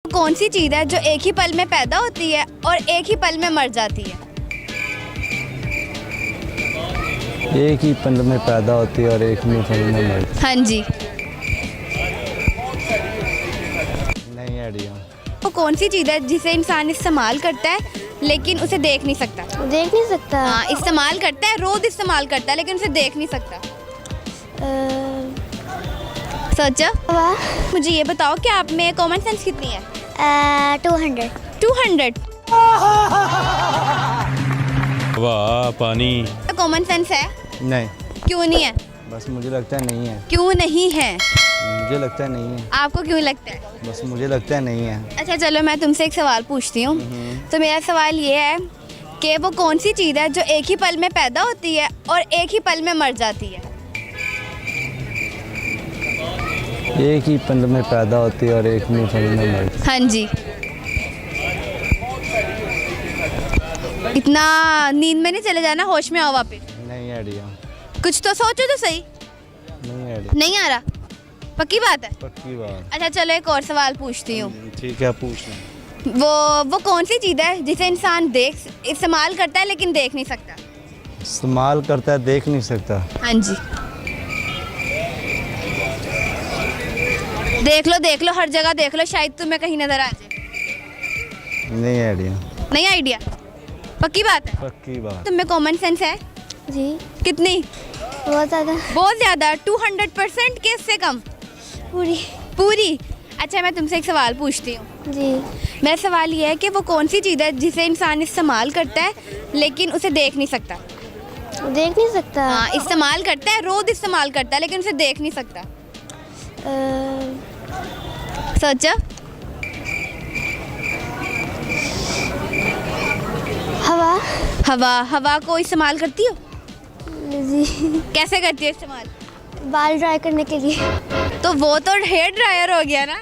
कौन सी चीज़ है जो एक ही पल में पैदा होती है और एक ही पल में मर जाती है? एक ही पल में पैदा होती है और एक ही पल में मर जाती हाँ जी। है। नहीं आइडिया। वो कौन सी चीज़ है जिसे इंसान इस्तेमाल करता है लेकिन उसे देख नहीं सकता? देख नहीं सकता। हाँ, इस्तेमाल करता है, रोज इस्तेमाल करता है लेकिन उसे देख नहीं सकता। सोचो। वाह। मुझे ये बताओ कि आप में कॉमन सेंस कितनी है? 200। 200। वाह पानी। कॉमन सेंस है? नहीं, क्यों नहीं है? बस मुझे लगता है नहीं है। क्यों नहीं है? मुझे लगता है नहीं है। आपको क्यों लगता है? बस मुझे लगता है नहीं है। अच्छा चलो मैं तुमसे एक सवाल पूछती हूँ। तो मेरा सवाल ये है कि वो कौन सी चीज़ है जो एक ही पल में पैदा होती है और एक ही पल में मर जाती है? एक ही पल में पैदा होती है और एक ही पल में मर जाती हाँ जी। इतना नींद में नहीं चले जाना, होश में आओ वापस। है। नहीं आइडिया। कुछ तो सोचो तो सही। नहीं आइडिया। नहीं आ रहा? पक्की बात है? पक्की बात। अच्छा चलो एक और सवाल पूछती हूँ। ठीक है, पूछ लें। वो कौन सी चीज़ है जिसे इंसान इस्तेमाल करता है लेकिन देख नहीं सकता? इस्तेमाल करता है, देख नहीं सकता। हाँ जी। देख लो हर जगह देख लो, शायद तुम्हें कहीं नजर आ जाए। नहीं आइडिया। नहीं आइडिया? पक्की बात है? पक्की बात। तुम्हें कॉमन सेंस है? जी कितनी? बहुत ज़्यादा। बहुत ज़्यादा। 200% के इससे कम? पूरी। अच्छा मैं तुमसे एक सवाल पूछती हूँ। जी। मेरा सवाल ये है कि वो कौन सी चीज़ है जिसे इंसान इस्तेमाल करता है लेकिन उसे देख नहीं सकता? देख नहीं सकता। हाँ, इस्तेमाल करता है, रोज इस्तेमाल करता है लेकिन उसे देख नहीं सकता। सोचो। हवा। हवा को इस्तेमाल करती हो? जी। कैसे करती हो इस्तेमाल? बाल ड्राई करने के लिए। तो वो तो हेयर ड्रायर हो गया ना।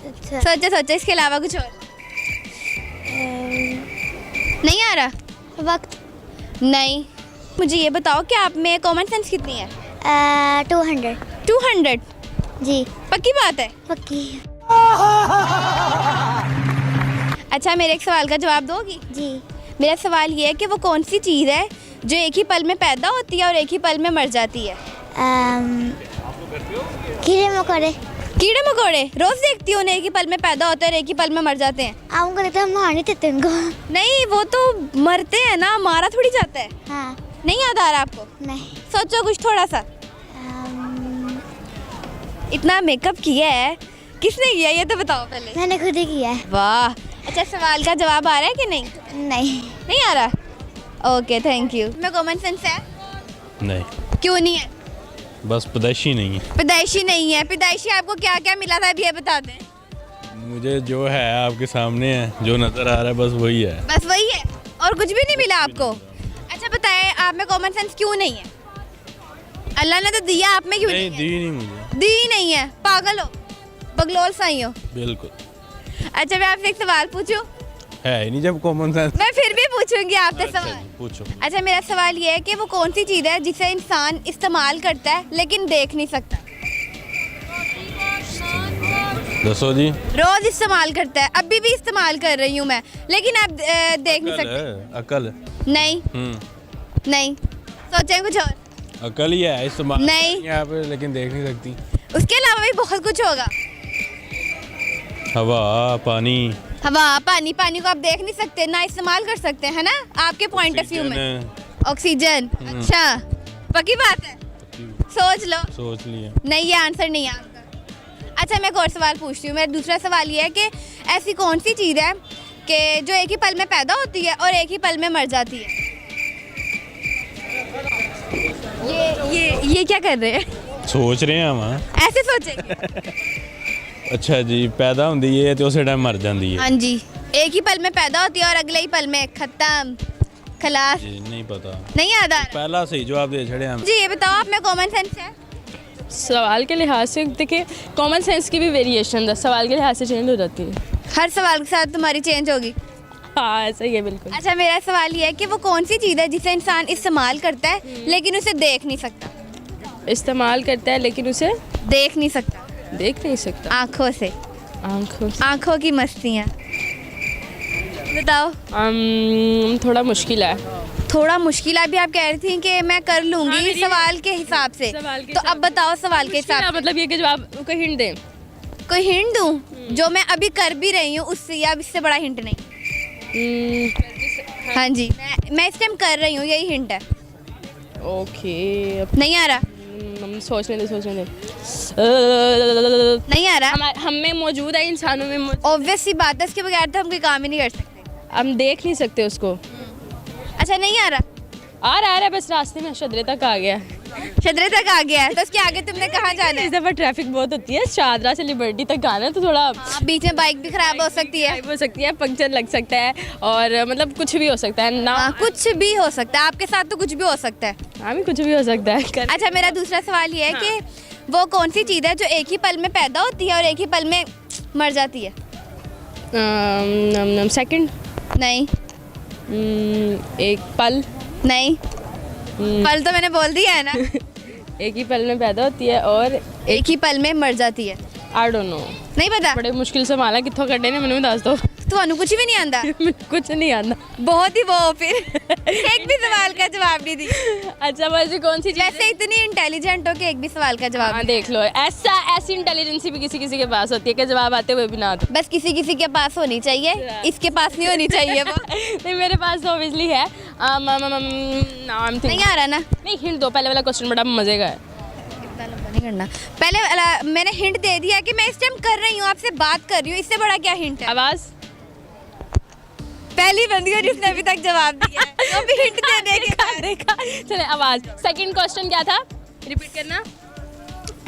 अच्छा। सोचो इसके अलावा कुछ और? नहीं आ रहा? वक्त। नहीं। मुझे ये बताओ कि आप में कॉमन सेंस कितनी है? 200। 200। जी। पक्की बात है? पक्की। अच्छा मेरे एक सवाल का जवाब दोगी? जी। मेरा सवाल ये है कि वो कौन सी चीज़ है जो एक ही पल में पैदा होती है और एक ही पल में मर जाती है? कीड़े मकोड़े। कीड़े मकोड़े? रोज देखती हो उन्हें, एक ही पल में पैदा होते हैं और एक ही पल में मर जाते हैं। आम को देते हम मार नहीं देते उनको। नहीं, वो तो मरते हैं ना, मारा थोड़ी जाता है। हाँ। नहीं याद आ रहा आपको? नहीं। सोचो कुछ थोड़ा सा। इतना मेकअप किया है, किसने किया ये तो बताओ पहले। मैंने खुद ही किया है। वाह। अच्छा सवाल का जवाब आ रहा है कि नहीं? नहीं। नहीं आ रहा? Okay thank you. मैं कॉमन सेंस है? नहीं, क्यों नहीं है? बस पैदाइशी नहीं है। पैदाइशी नहीं है? पैदाइशी आपको क्या क्या मिला था अभी ये बता दें। मुझे जो है आपके सामने है, जो नज़र आ रहा है बस वही है। बस वही है और कुछ भी नहीं मिला आपको? अच्छा बताएं आप में कॉमन सेंस क्यों नहीं है? अल्लाह ने तो दिया, आप में क्यों नहीं नहीं दी नहीं मुझे। है? दी नहीं है? पागल हो, बगलोल साई हो। बिल्कुल अच्छा मैं आपसे एक सवाल पूछूं? है ही नहीं जब कॉमन सेंस। मैं फिर भी पूछूंगी आपसे अच्छा सवाल। जी, पूछो। अच्छा मेरा सवाल ये है कि वो कौन सी चीज़ है जिसे इंसान इस्तेमाल करता है लेकिन देख नहीं सकता? दसो जी। रोज इस्तेमाल करता है, अभी भी इस्तेमाल कर रही हूँ मैं, लेकिन आप देख नहीं अकल सकते। है, अकल। नहीं। नहीं। सोचें कुछ और। अकल ही है, इस्तेमाल नहीं। यहाँ पे लेकिन देख नहीं सकती। उसके अलावा भी बहुत कुछ होगा। हवा, पानी, हवा, पानी। पानी को आप देख नहीं सकते ना, इस्तेमाल कर सकते हैं ना आपके पॉइंट ऑफ व्यू में। ऑक्सीजन। अच्छा पक्की बात है? सोच लो। सोच लिया। नहीं, ये आंसर नहीं है आपका। अच्छा मैं एक और सवाल पूछती हूँ। मेरा दूसरा सवाल ये है कि ऐसी कौन सी चीज़ है कि जो एक ही पल में पैदा होती है और एक ही पल में मर जाती है? ये क्या कर रहे हैं? सोच रहे हैं हम। ऐसे सोचेंगे? अच्छा जी, पैदा होंदी है तो उस टाइम मर जाती है। हाँ जी, एक ही पल में पैदा होती है और अगले ही पल में खत्म, खलास। जी नहीं पता। नहीं याद आ रहा? पहला सही जवाब दे छड़े हम। जी ये बताओ आप में कॉमन सेंस है? सवाल के लिहाज से देखिए, कॉमन सेंस की भी वेरिएशन है, सवाल के लिहाज से चेंज हो जाती है। हर सवाल के साथ तुम्हारी चेंज होगी? हाँ ऐसा ही है बिल्कुल। अच्छा मेरा सवाल ये है कि वो कौन सी चीज़ है जिसे इंसान इस्तेमाल करता है लेकिन उसे देख नहीं सकता? इस्तेमाल करता है लेकिन उसे देख नहीं सकता। देख नहीं सकता। आँखों से। आंखों आंखों की मस्तियाँ। बताओ। थोड़ा मुश्किल है। थोड़ा मुश्किल अभी आप कह रही थी कि मैं कर लूंगी मेरी- सवाल के हिसाब से। सवाल के तो हिसाब अब बताओ सवाल के मुश्किल हिसाब है, से। मतलब ये कि जवाब कोई हिंट दें। कोई हिंट दूं जो मैं अभी कर भी रही हूँ उससे, या अब इससे बड़ा हिंट नहीं? हाँ जी, मैं इस टाइम कर रही हूँ, यही हिंट है। ओके नहीं आ रहा? सोचने दे नहीं आ रहा? हम में मौजूद है, इंसानों में मौजूद। ऑब्वियस सी बात है, इसके बगैर तो हम कोई काम ही नहीं कर सकते। हम देख नहीं सकते उसको। अच्छा नहीं आ रहा? आ रहा है, बस रास्ते में शदरे तक आ गया। शदरे तक आ गया है, तो उसके आगे तुमने कहाँ जाना है? इस दफ़ा ट्रैफिक बहुत होती है, शादरा से लिबर्टी तक आना है, तो थोड़ा हाँ, बीच में बाइक भी खराब हो सकती है। हो सकती है, पंक्चर लग सकता है, और मतलब कुछ भी हो सकता है ना। हाँ, कुछ भी हो सकता है, आपके साथ तो कुछ भी हो सकता है। हाँ भी कुछ भी हो सकता है। अच्छा, मेरा दूसरा सवाल ये है कि वो कौन सी चीज़ है जो एक ही पल में पैदा होती है और एक ही पल में मर जाती है? सेकंड। नहीं। एक पल। नहीं, पल तो मैंने बोल दिया है ना। एक ही पल में पैदा होती है और एक ही पल में मर जाती है। आई डोंट नो, नहीं पता? बड़े मुश्किल से माला कितों कटे ने, मैंने दस दो। ਤੁਹਾਨੂੰ कुछ भी नहीं आंदा? कुछ नहीं आता। बहुत ही वो हो फिर। एक भी सवाल का जवाब नहीं दी। अच्छा वैसे कौन सी चीज़ है? वैसे इतनी इंटेलिजेंट हो कि एक भी सवाल का जवाब हाँ नहीं। देख लो, ऐसी इंटेलिजेंसी भी किसी किसी के पास होती है कि जवाब आते हुए भी ना आते। बस किसी किसी के पास होनी चाहिए, इसके पास नहीं होनी चाहिए वो। नहीं मेरे पास तो ऑब्वियसली है। नहीं आ रहा ना? नहीं हिंट दो, पहले वाला क्वेश्चन बड़ा मजे का है। इतना लंबा नहीं करना। पहले मैंने हिंट दे दिया कि मैं इस टाइम कर रही हूँ, आपसे बात कर रही हूँ, इससे बड़ा क्या हिंट है? आवाज़। पहली बंदी हो जिसने अभी तक जवाब दिया है, वो भी हिंट देने के बाद। देखा चले, आवाज़। सेकंड क्वेश्चन क्या था, रिपीट करना।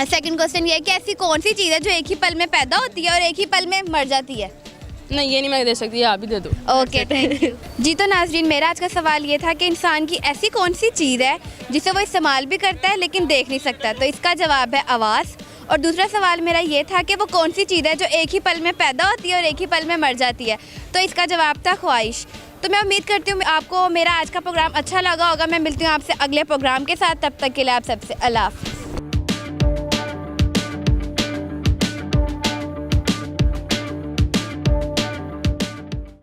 सेकंड क्वेश्चन ये है कि ऐसी कौन सी चीज़ है जो एक ही पल में पैदा होती है और एक ही पल में मर जाती है? नहीं ये नहीं मैं दे सकती, आप ही दे दो। ओके थैंक यू जी। तो नाजरीन, मेरा आज का सवाल ये था कि इंसान की ऐसी कौन सी चीज़ है जिसे वो इस्तेमाल भी करता है लेकिन देख नहीं सकता? तो इसका जवाब है आवाज़। और दूसरा सवाल मेरा ये था कि वो कौन सी चीज़ है जो एक ही पल में पैदा होती है और एक ही पल में मर जाती है? तो इसका जवाब था ख्वाहिश। तो मैं उम्मीद करती हूँ आपको मेरा आज का प्रोग्राम अच्छा लगा होगा। मैं मिलती हूँ आपसे अगले प्रोग्राम के साथ, तब तक के लिए आप सबसे अल्लाह हाफ़िज़।